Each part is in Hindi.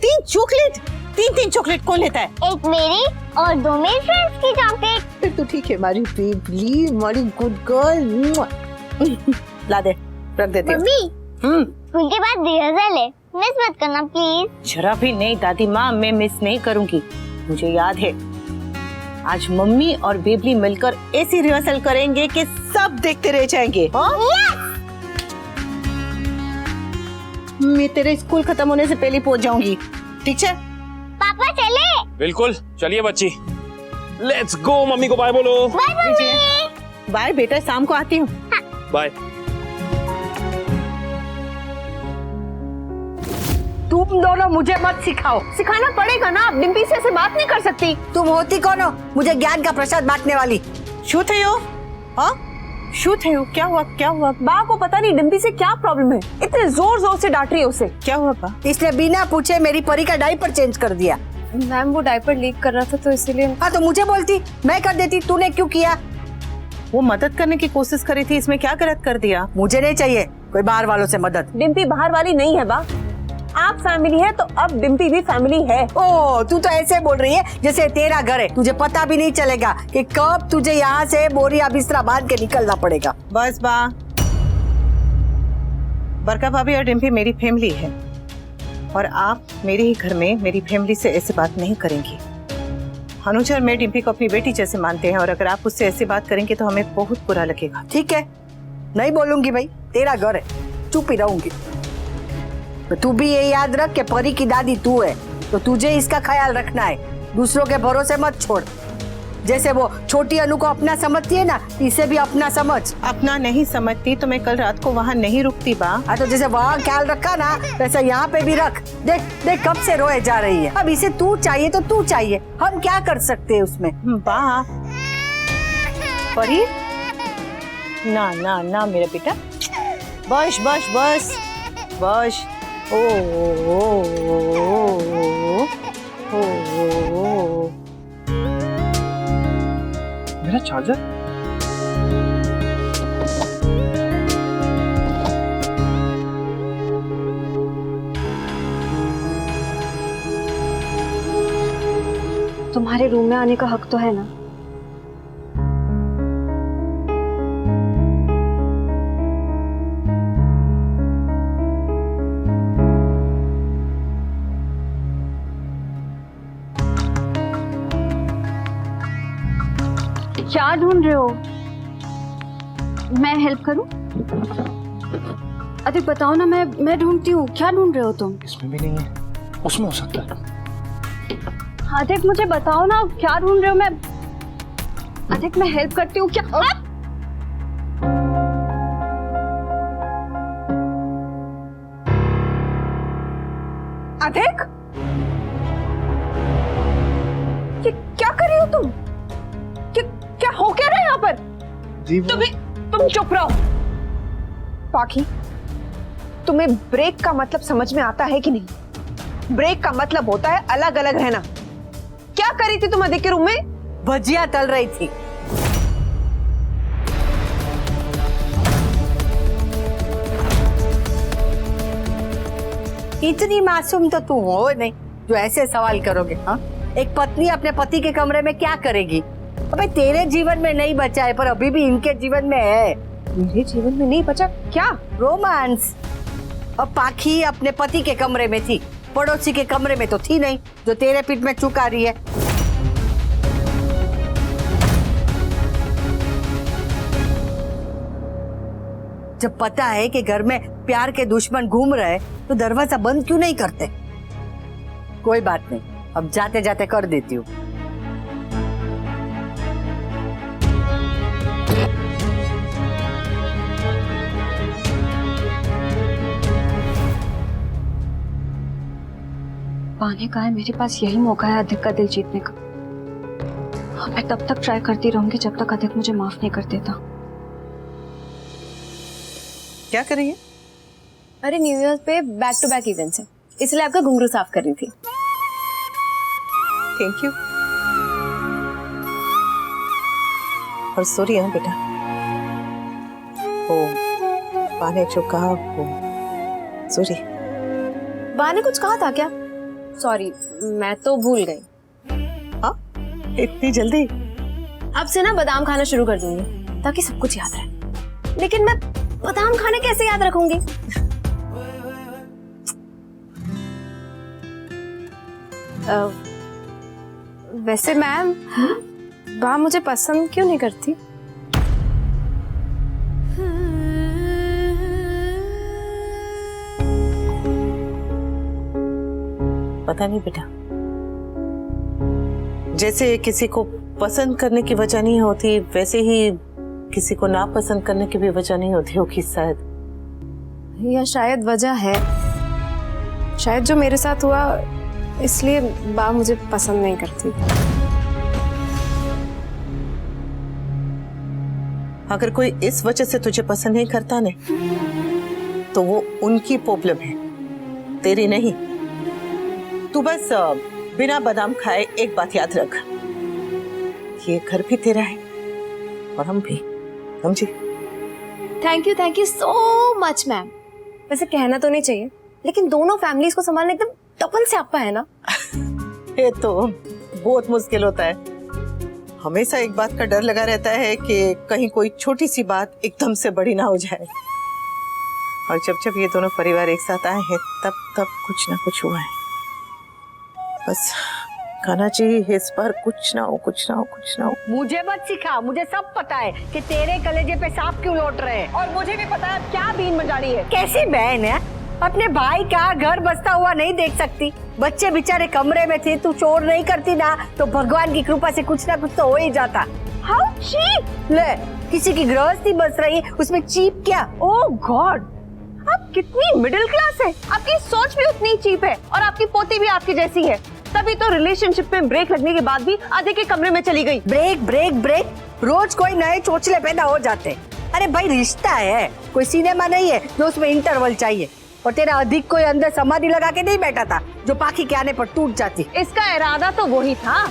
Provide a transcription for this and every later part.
तीन चॉकलेट कौन लेता है? एक मेरी और दो मेरी फ्रेंड्स की चॉकलेट। फिर तो ठीक है हमारी बेबी, हमारी गुड गर्ल। ला दे, रख देती हूँ। मम्मी, स्कूल के बाद रिहर्सल है, मिस मत करना प्लीज। जरा भी नहीं दादी माँ, मैं मिस नहीं करूंगी। मुझे याद है आज मम्मी और बेबली मिलकर ऐसी रिहर्सल करेंगे कि सब देखते रह जाएंगे। मैं तेरे स्कूल खत्म होने से पहले पहुंच जाऊंगी, ठीक है? पापा चले? बिल्कुल, चलिए बच्ची, लेट्स गो। मम्मी को बाय बोलो। Bye mummy. बाय बेटा, शाम को आती हूँ। बाय। तुम दोनों मुझे मत सिखाओ। सिखाना पड़ेगा ना, आप डिम्पी से ऐसे बात नहीं कर सकती। तुम होती कौन हो मुझे ज्ञान का प्रसाद बांटने वाली? शू थे हो? हाँ, शू थे हो? क्या हुआ? बा को पता नहीं डिम्पी से क्या प्रॉब्लम है, इतने जोर जोर से डांट रही है उसे। क्या हुआ बा? इसने बिना पूछे मेरी परी का डायपर चेंज कर दिया। मैम वो डायपर लीक कर रहा था तो इसीलिए। हाँ तो मुझे बोलती, मैं कर देती, तूने क्यों किया? वो मदद करने की कोशिश करी थी, इसमें क्या गलत कर दिया? मुझे नहीं चाहिए कोई बाहर वालों से मदद। डिम्पी बाहर वाली नहीं है बा, आप फैमिली है तो अब डिम्पी भी फैमिली है। ओ, तू तो ऐसे बोल रही है जैसे तेरा घर है। तुझे पता भी नहीं चलेगा कि कब तुझे यहाँ से बोरिया बिस्तरा बांध के निकलना पड़ेगा। बस बा, बरका भाभी और डिम्पी मेरी फैमिली है और आप मेरे ही घर में मेरी फैमिली से ऐसी बात नहीं करेंगी। अनुज और मैं डिम्पी को अपनी बेटी जैसे मानते हैं और अगर आप उससे ऐसी बात करेंगे तो हमें बहुत बुरा लगेगा। ठीक है, नहीं बोलूंगी भाई, तेरा घर है, चुप ही रहूंगी। तो तू भी ये याद रख कि परी की दादी तू है, तो तुझे इसका ख्याल रखना है, दूसरों के भरोसे मत छोड़। जैसे वो छोटी अनु को अपना समझती है ना, इसे भी अपना समझ। अपना नहीं समझती तो मैं कल रात को वहाँ नहीं रुकती बा। तो जैसे वहाँ ख्याल रखा ना, वैसे यहाँ पे भी रख। देख देख कब से रोए जा रही है। अब इसे तू चाहिए तो तू चाहिए, हम क्या कर सकते हैं उसमें? बा परी, ना ना ना मेरा बेटा, बस बस बस बस। ओ मेरा चार्जर। तुम्हारे रूम में आने का हक तो है ना? क्या ढूंढ रहे हो? मैं हेल्प करूं? अरे बताओ ना, मैं ढूंढती हूँ। क्या ढूंढ रहे हो तुम? इसमें भी नहीं है, उसमें हो सकता है। अधिक मुझे बताओ ना, क्या ढूंढ रहे हो? मैं अधिक, मैं हेल्प करती हूँ। क्या अधिक, क्या कर रही हो तुम? क्या हो क्या रहा है यहाँ पर? तुम चुप रहो। पाखी, तुम्हें ब्रेक का मतलब समझ में आता है कि नहीं? ब्रेक का मतलब होता है अलग अलग रहना। क्या करी थी तुम अधिक के रूम में? भजिया तल रही थी। इतनी मासूम तो तू हो नहीं जो ऐसे सवाल करोगे। हाँ, एक पत्नी अपने पति के कमरे में क्या करेगी? अबे तेरे जीवन में नहीं बचा है पर अभी भी इनके जीवन में है। मेरे जीवन में नहीं बचा? क्या रोमांस? अब पाखी अपने पति के कमरे में थी, पड़ोसी के कमरे में तो थी नहीं जो तेरे पीठ में चुका रही है। जब पता है कि घर में प्यार के दुश्मन घूम रहे तो दरवाजा बंद क्यों नहीं करते? कोई बात नहीं, अब जाते जाते कर देती हूँ। पाने का है, मेरे पास यही मौका है अधिक का दिल जीतने का। हाँ, मैं तब तक ट्राई करती रहूंगी जब तक अधिक मुझे माफ नहीं कर देता। क्या कर रही है? अरे न्यू ईयर पे बैक टू बैक इवेंट्स है, इसलिए आपका घुंघरू साफ कर रही थी। Thank you. और सॉरी है बेटा, ओ पाने जो कहा वो सॉरी। बा ने कुछ कहा था क्या? सॉरी, मैं तो भूल गई। हाँ, इतनी जल्दी? अब से ना बादाम खाना शुरू कर दूंगी ताकि सब कुछ याद रहे। लेकिन मैं बादाम खाने कैसे याद रखूंगी? वैसे मैम, बा मुझे पसंद क्यों नहीं करती? पता नहीं बेटा, जैसे किसी को पसंद करने की वजह नहीं होती, वैसे ही किसी को नापसंद करने की भी वजह नहीं होती होगी शायद। या शायद वजह है, शायद जो मेरे साथ हुआ इसलिए बा मुझे पसंद नहीं करती। अगर कोई इस वजह से तुझे पसंद नहीं करता ने, तो वो उनकी प्रॉब्लम है, तेरी नहीं। तू बस बिना बादाम खाए एक बात याद रख, ये घर भी तेरा है और हम भी, समझी? Thank you so much ma'am. वैसे कहना तो नहीं चाहिए, लेकिन दोनों फैमिलीज को संभालना एकदम डबल से आपका है ना। ये तो बहुत मुश्किल होता है। हमेशा एक बात का डर लगा रहता है कि कहीं कोई छोटी सी बात एकदम से बड़ी ना हो जाए। और जब ये दोनों परिवार एक साथ आए हैं तब कुछ ना कुछ हुआ है। बस कान्हा जी, इस बार कुछ ना हो। मुझे मत सिखा, मुझे सब पता है कि तेरे कलेजे पे सांप क्यों लौट रहे हैं। और मुझे भी पता है क्या बीन बजा रही है। कैसी बहन है, अपने भाई का घर बसता हुआ नहीं देख सकती? बच्चे बेचारे कमरे में थे, तू चोर नहीं करती ना तो भगवान की कृपा से कुछ ना कुछ तो हो ही जाता। How cheap! ले, किसी की गृहस्थी बस रही है, उसमें चीप क्या? ओह गॉड, आप कितनी मिडिल क्लास है, आपकी सोच भी उतनी चीप है और आपकी पोती भी आपकी जैसी है। तभी तो रिलेशनशिप में ब्रेक लगने के बाद भी आधे के कमरे में चली गई। ब्रेक, रोज कोई नए चोचले पैदा हो जाते। अरे भाई, रिश्ता है, कोई सिनेमा नहीं है जो उसमें इंटरवल चाहिए। और तेरा अधिक कोई अंदर समाधि लगा के नहीं बैठा था जो पाखी के आने पर टूट जाती। इसका इरादा तो वही था।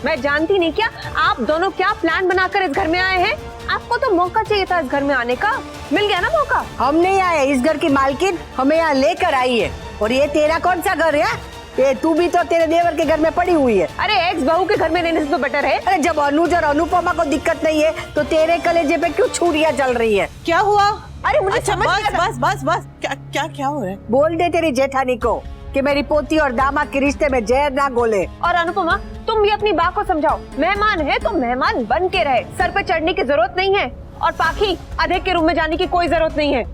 मैं जानती नहीं क्या आप दोनों क्या प्लान बनाकर इस घर में आए हैं? आपको तो मौका चाहिए था इस घर में आने का, मिल गया ना मौका। हम नहीं आए, इस घर की मालकिन हमें यहाँ लेकर आई है। और ये तेरा कौन सा घर है? ये तू भी तो तेरे देवर के घर में पड़ी हुई है। अरे एक्स बहू के घर में रहने से तो बेटर है। अरे जब अनुज और अनुपमा को दिक्कत नहीं है तो तेरे कलेजे पे क्यों छुरियां चल रही है? क्या हुआ? अरे मुझे अच्छा, समझ नहीं आ रहा। बस क्या हो रहा है? बोल दे तेरी जेठानी को कि मेरी पोती और दामाद के रिश्ते में जहर ना घोले। और अनुपमा, तुम भी अपनी बात को समझाओ। मेहमान है तो मेहमान बन के रहे, सर पे चढ़ने की जरूरत नहीं है। और पाखी, अधिक के रूम में जाने की कोई जरूरत नहीं है।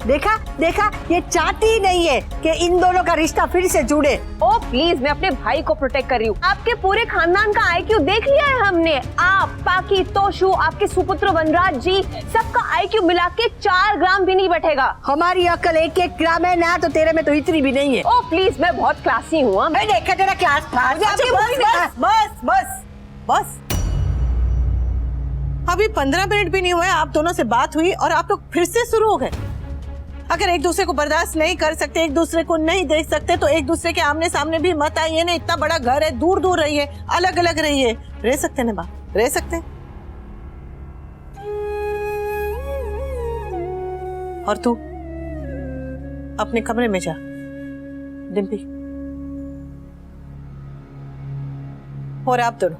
देखा, ये चाहती ही नहीं है कि इन दोनों का रिश्ता फिर से जुड़े। ओ प्लीज, मैं अपने भाई को प्रोटेक्ट कर रही हूँ। आपके पूरे खानदान का IQ देख लिया है हमने। आप, पाखी, तोशु, आपके सुपुत्र वनराज जी, सबका IQ मिला के 4 ग्राम भी नहीं बैठेगा। हमारी अकल 1-1 ग्राम है ना, तो तेरे में तो इतनी भी नहीं है। ओ प्लीज, मैं बहुत क्लासी हूँ। मैं देखा तेरा क्लास बस अभी 15 मिनट भी नहीं हुए, आप दोनों से बात हुई और आप लोग फिर से शुरू हो गए। अगर एक दूसरे को बर्दाश्त नहीं कर सकते, एक दूसरे को नहीं देख सकते, तो एक दूसरे के आमने सामने भी मत आइए ना। इतना बड़ा घर है, दूर दूर रहिए, अलग अलग रहिए। रह सकते ना बाप, रह सकते। और तू अपने कमरे में जा डिम्पी। और आप दोनों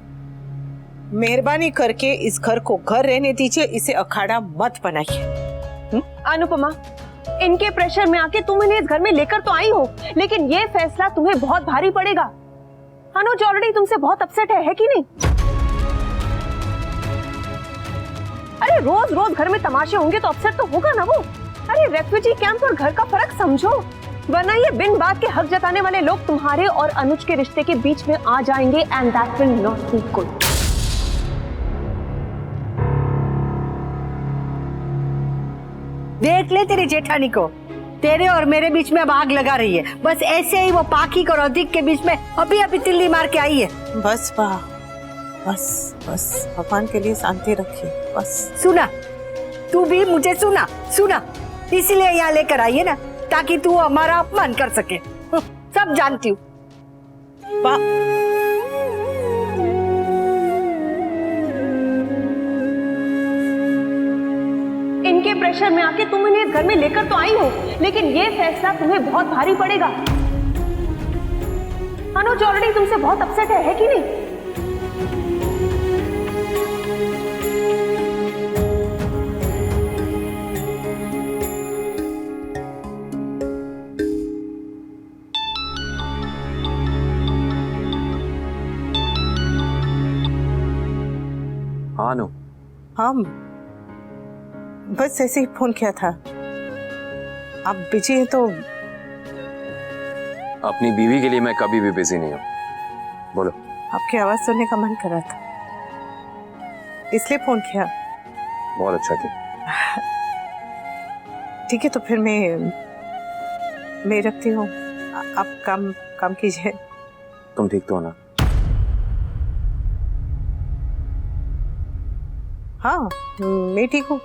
मेहरबानी करके इस घर को घर रहने दीजिए, इसे अखाड़ा मत बनाइए। अनुपमा, इनके प्रेशर में आके तुम इन्हें इस घर में लेकर तो आई हो, लेकिन ये फैसला तुम्हें बहुत भारी पड़ेगा। अनुज ऑलरेडी तुमसे बहुत अपसेट है कि नहीं? अरे रोज रोज घर में तमाशे होंगे तो अपसेट तो होगा ना वो। अरे रेफ्यूजी कैंप और घर का फर्क समझो, वरना ये बिन बात के हक जताने वाले लोग तुम्हारे और अनुज के रिश्ते के बीच में आ जाएंगे and that will not be good. देख ले तेरी जेठानी को, तेरे और मेरे बीच में अब आग लगा रही है। बस ऐसे ही वो पाखी और अधिक के बीच में अभी तिल्ली मार के आई है। बस भगवान के लिए शांति रखिए। बस सुना, तू भी मुझे सुना, इसलिए यहाँ लेकर आई है ना, ताकि तू हमारा अपमान कर सके। सब जानती हूँ। इनके प्रेशर में आके तुम इन्हें घर में लेकर तो आई हो, लेकिन ये फैसला तुम्हें बहुत भारी पड़ेगा। अनुज ऑलरेडी तुमसे बहुत अपसेट है कि नहीं? हाँ नो, हाँ, बस ऐसे ही फोन किया था। आप बिजी हैं तो अपनी बीवी के लिए मैं कभी भी बिजी नहीं हूँ। बोलो। आपकी आवाज सुनने का मन कर रहा था, इसलिए फोन किया। बहुत अच्छा किया। ठीक है, तो फिर मैं रखती हूँ। आप काम कीजिए। तुम ठीक तो हो ना? हाँ, मैं ठीक हूँ।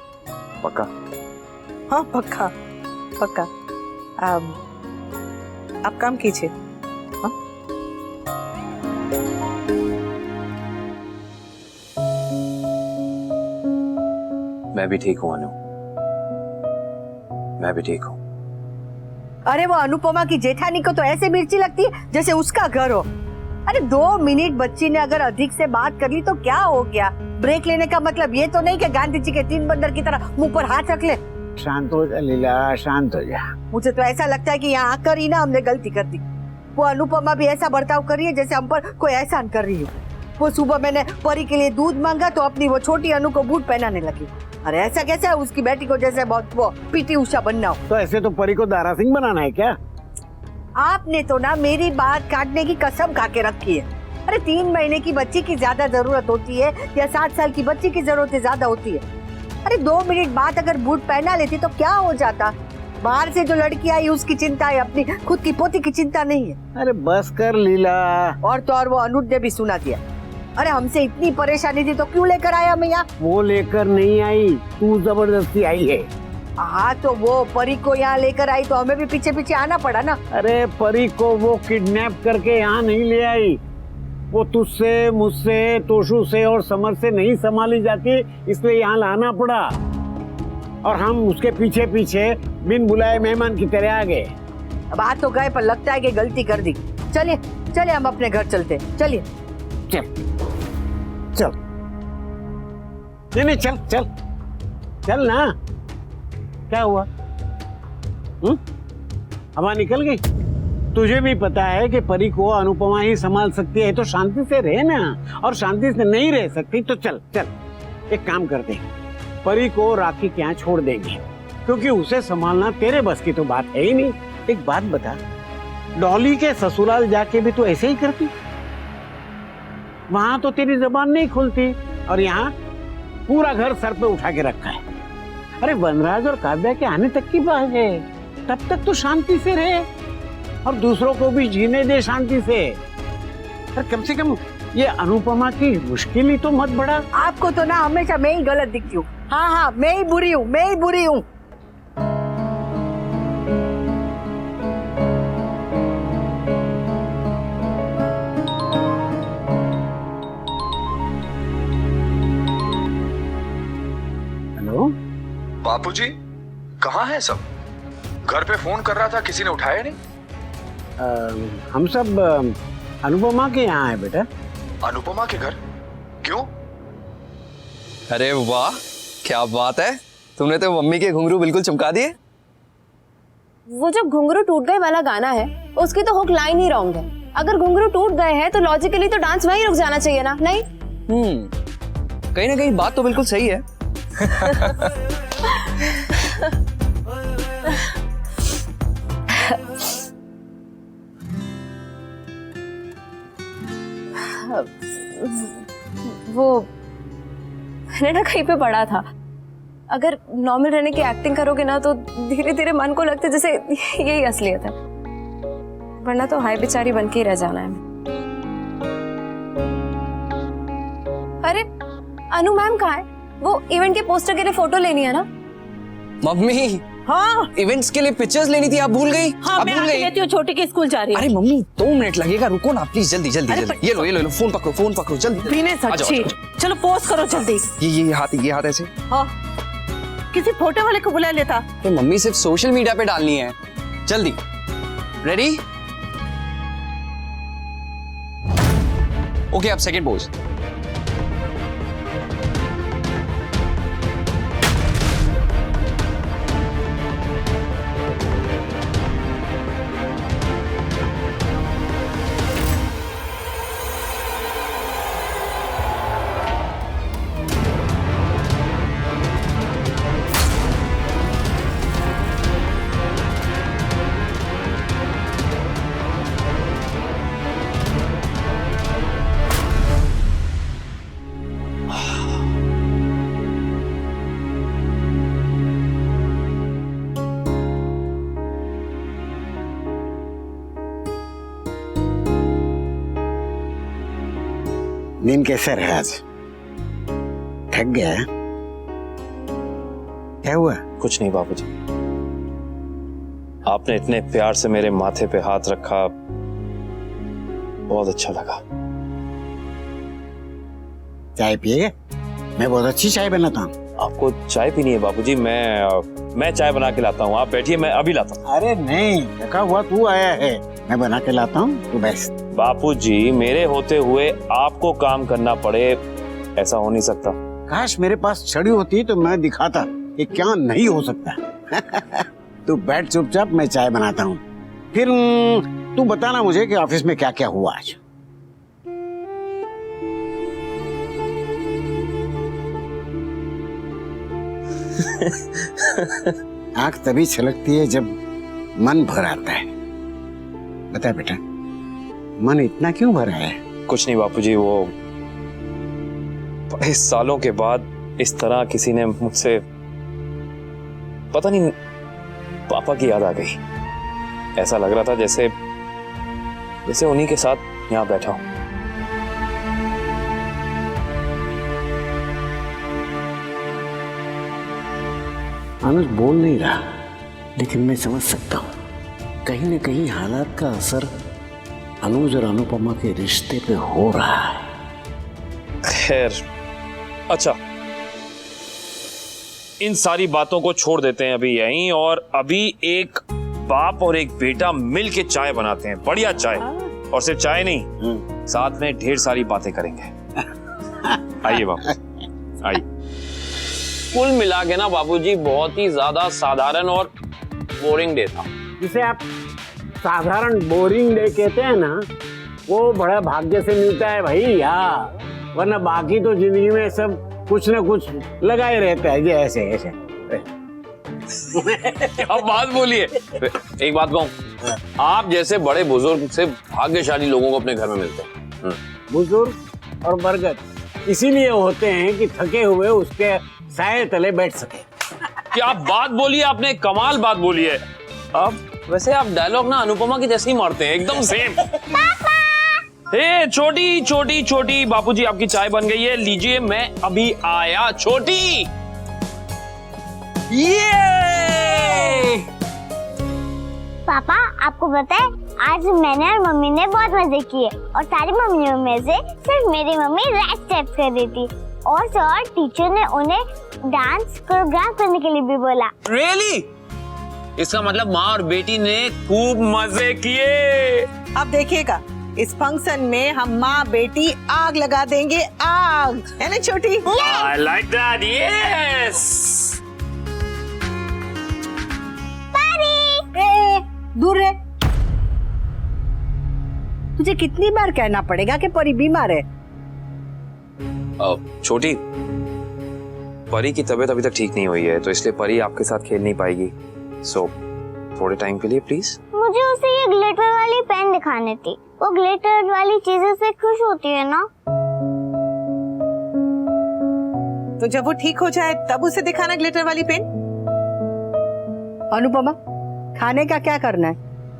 पक्का? हाँ, पक्का पक्का। आप काम कीजिए। हाँ? मैं भी ठीक हूँ अनु, मैं भी ठीक हूँ। अरे वो अनुपमा की जेठानी को तो ऐसे मिर्ची लगती है जैसे उसका घर हो। अरे 2 मिनट बच्ची ने अगर अधिक से बात कर ली तो क्या हो गया? ब्रेक लेने का मतलब ये तो नहीं कि गांधी जी के 3 बंदर की तरह मुंह पर हाथ रख ले। शांत हो जा लीला, शांत हो जा। मुझे तो ऐसा लगता है कि यहाँ आकर ही ना हमने गलती कर दी। वो अनुपमा भी ऐसा बर्ताव कर रही है जैसे हम पर कोई एहसान कर रही हो। वो सुबह मैंने परी के लिए दूध मांगा तो अपनी वो छोटी अनु को बूट पहनाने लगी। अरे ऐसा कैसे है उसकी बेटी को जैसे बहुत वो पीटी उषा बनना हो। तो ऐसे तो परी को दारा सिंह बनाना है क्या? आपने तो ना मेरी बात काटने की कसम खा के रखी है। अरे 3 महीने की बच्ची की ज्यादा जरूरत होती है या 7 साल की बच्ची की जरूरत ज्यादा होती है? अरे 2 मिनट बाद अगर बूट पहना लेती तो क्या हो जाता? बाहर से जो लड़की आई उसकी चिंता है, अपनी खुद की पोती की चिंता नहीं है। अरे बस कर लीला। और तो और वो अनुज ने भी सुना दिया। अरे हमसे इतनी परेशानी थी तो क्यों लेकर आया मैं यहाँ? वो लेकर नहीं आई, तू जबरदस्ती आई है। हाँ तो वो परी को यहाँ लेकर आई तो हमें भी पीछे पीछे आना पड़ा ना। अरे परी को वो किडनैप करके यहाँ नहीं ले आई। वो तुझसे, मुझसे, तोशु से और समर से नहीं संभाली जाती, इसलिए यहाँ लाना पड़ा। और हम उसके पीछे पीछे बिन बुलाए मेहमान की तरह आ गए। अब आ तो गए पर लगता है कि गलती कर दी। चलिए चलिए हम अपने घर चलते हैं। चलिए चल चल, नहीं चल चल चल ना। क्या हुआ? हवा निकल गई? तुझे भी पता है कि परी को अनुपमा ही संभाल सकती है, तो शांति से रहे ना। और शांति से नहीं रह सकती तो चल चल एक काम करते हैं, परी को राखी के यहाँ छोड़ देंगे, क्योंकि उसे संभालना तेरे बस की तो बात है ही नहीं। एक बात बता, डॉली के ससुराल जाके भी तो ऐसे ही करती? वहां तो तेरी जबान नहीं खुलती और यहाँ पूरा घर सर पे उठा के रखा है। अरे वनराज और काव्या के आने तक की बात है, तब तक तो शांति से रहे और दूसरों को भी जीने दे शांति से। पर कम से कम ये अनुपमा की मुश्किल ही तो मत बढ़ा। आपको तो ना हमेशा मैं ही गलत दिखती हूँ। हाँ हाँ मैं ही बुरी हूँ, मैं ही बुरी हूँ। हेलो बापूजी, कहाँ हैं सब? घर पे फोन कर रहा था, किसी ने उठाया नहीं। हम सब अनुपमा के यहाँ है बेटा। अनुपमा के घर? क्यों? अरे वाह, क्या बात है, तुमने तो मम्मी के घुंघरू बिल्कुल चमका दिए। वो जो घुंघरू टूट गए वाला गाना है उसकी तो हुक लाइन ही रॉन्ग है। अगर घुंघरू टूट गए हैं तो लॉजिकली तो डांस वहीं रुक जाना चाहिए ना? नहीं? कहीं ना कहीं बात तो बिल्कुल सही है। वो मैंने ना कहीं पे पढ़ा था, अगर नॉर्मल रहने की एक्टिंग करोगे ना तो धीरे धीरे मन को लगता है जैसे यही असलियत है, वरना तो हाय बेचारी बन के ही रह जाना है। अरे अनु मैम कहाँ है? वो इवेंट के पोस्टर के लिए फोटो लेनी है ना? मम्मी, हाँ इवेंट्स के लिए पिक्चर्स लेनी थी, आप भूल गई? हाँ, आप मैं भूल आके गई? लेती हूँ, छोटी की स्कूल जा रही है। अरे मम्मी 2 मिनट लगेगा, रुको ना प्लीज, जल्दी जल्दी जल्दी। ये लो फोन पकड़ो जल्दी। पीने आ जाओ, सच्ची, चलो पोस्ट करो जल्दी। ये हाथ ऐसे। हाँ, किसी फोटो वाले को बुला लेता। तो मम्मी सिर्फ सोशल मीडिया पे डालनी है, जल्दी। रेडी? ओके, अब सेकंड पोज। नींद कैसे रहा आज? थक गया? क्या हुआ? कुछ नहीं बाबूजी, आपने इतने प्यार से मेरे माथे पे हाथ रखा, बहुत अच्छा लगा। चाय पिएगा? मैं बहुत अच्छी चाय बनाता हूँ। आपको चाय पीनी है बाबूजी? मैं चाय बना के लाता हूँ, आप बैठिए, मैं अभी लाता हूँ। अरे नहीं, रखा हुआ तू आया है, मैं बना के लाता हूँ, तू बैठ। बापूजी, मेरे होते हुए आपको काम करना पड़े, ऐसा हो नहीं सकता। काश मेरे पास छड़ी होती तो मैं दिखाता कि क्या नहीं हो सकता। तू बैठ चुपचाप, मैं चाय बनाता हूँ। फिर तू बताना मुझे कि ऑफिस में क्या क्या हुआ आज। आंख तभी छलकती है जब मन भर आता है। बता बेटा, मन इतना क्यों भरा है? कुछ नहीं बापूजी, वो बड़े सालों के बाद इस तरह किसी ने मुझसे, पता नहीं, पापा की याद आ गई। ऐसा लग रहा था जैसे उन्हीं के साथ यहाँ बैठा हूं। अनुज बोल नहीं रहा, लेकिन मैं समझ सकता हूँ कहीं न कहीं हालात का असर अनुज और अनुपमा के रिश्ते पे हो रहा है। खैर, अच्छा, इन सारी बातों को छोड़ देते हैं अभी यहीं, और अभी एक बाप और एक बेटा मिल के चाय बनाते हैं, बढ़िया चाय। और सिर्फ चाय नहीं, साथ में ढेर सारी बातें करेंगे। आइए बाबू, आइए। कुल मिला के ना बाबूजी बहुत ही ज्यादा साधारण और बोरिंग डे था। जिसे आप साधारण बोरिंग डे कहते हैं ना, वो बड़ा भाग्य से मिलता है भाई यार, वरना बाकी तो जिंदगी में सब कुछ ना कुछ लगा ही रहता है। ये ऐसे ऐसे। अब बात बोलिए। एक बात कहूँ, आप जैसे बड़े बुजुर्ग से भाग्यशाली लोगों को अपने घर में मिलते हैं। बुजुर्ग और बरगद इसीलिए होते हैं कि थके हुए उसके साए तले बैठ सके। क्या बात बोली है आपने, कमाल बात बोली है। अब वैसे आप डायलॉग ना अनुपमा की जैसे ही मारते हैं, एकदम सेम। हे छोटी छोटी छोटी, बापूजी आपकी चाय बन गई है, लीजिए, मैं अभी आया। छोटी, ये पापा, आपको पता है आज मैंने और मम्मी ने बहुत मजे किए, और सारी मम्मियों में से सिर्फ मेरी मम्मी रैप स्टेप्स कर रही थी, और सर टीचर ने उन्हें डांस कोरियोग्राफ करने के लिए भी बोला। रियली? इसका मतलब माँ और बेटी ने खूब मजे किए। अब देखिएगा, इस फंक्शन में हम माँ बेटी आग लगा देंगे, आग, है ना छोटी? I like that, yes. दूर रहे। तुझे कितनी बार कहना पड़ेगा कि परी बीमार है? छोटी, परी की तबीयत अभी तक ठीक नहीं हुई है, तो इसलिए परी आपके साथ खेल नहीं पाएगी। सो थोड़े टाइम के लिए प्लीज। मुझे उसे ये ग्लिटर वाली पेन दिखानी थी, वो ग्लिटर वाली चीजों से खुश होती है ना। तो जब वो ठीक हो जाए तब उसे दिखाना ग्लिटर वाली पेन। अनुपमा, खाने का क्या करना है?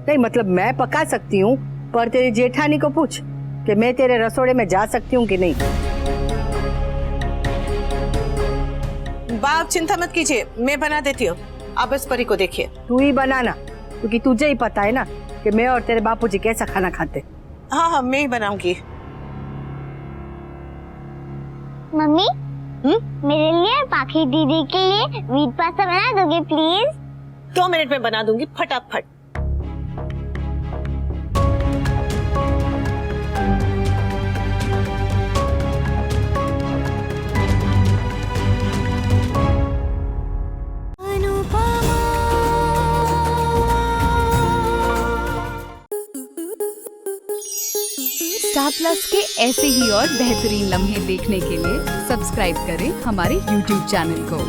नहीं मतलब मैं पका सकती हूँ, पर तेरी जेठानी को पूछ कि मैं तेरे रसोड़े में जा सकती हूँ कि नहीं। बाप चिंता मत कीजिए, मैं बना देती हूँ, आप बस परी को देखिए। तू ही बनाना, क्योंकि तुझे ही पता है ना कि मैं और तेरे बापूजी कैसा खाना खाते। हाँ हाँ, मैं ही बनाऊंगी। मम्मी, मेरे लिए और पाखी दीदी के लिए वीट पास्ता बना दोगे प्लीज? 2 मिनट में बना दूंगी, फटाफट। स्टार प्लस के ऐसे ही और बेहतरीन लम्हे देखने के लिए सब्सक्राइब करें हमारे YouTube चैनल को।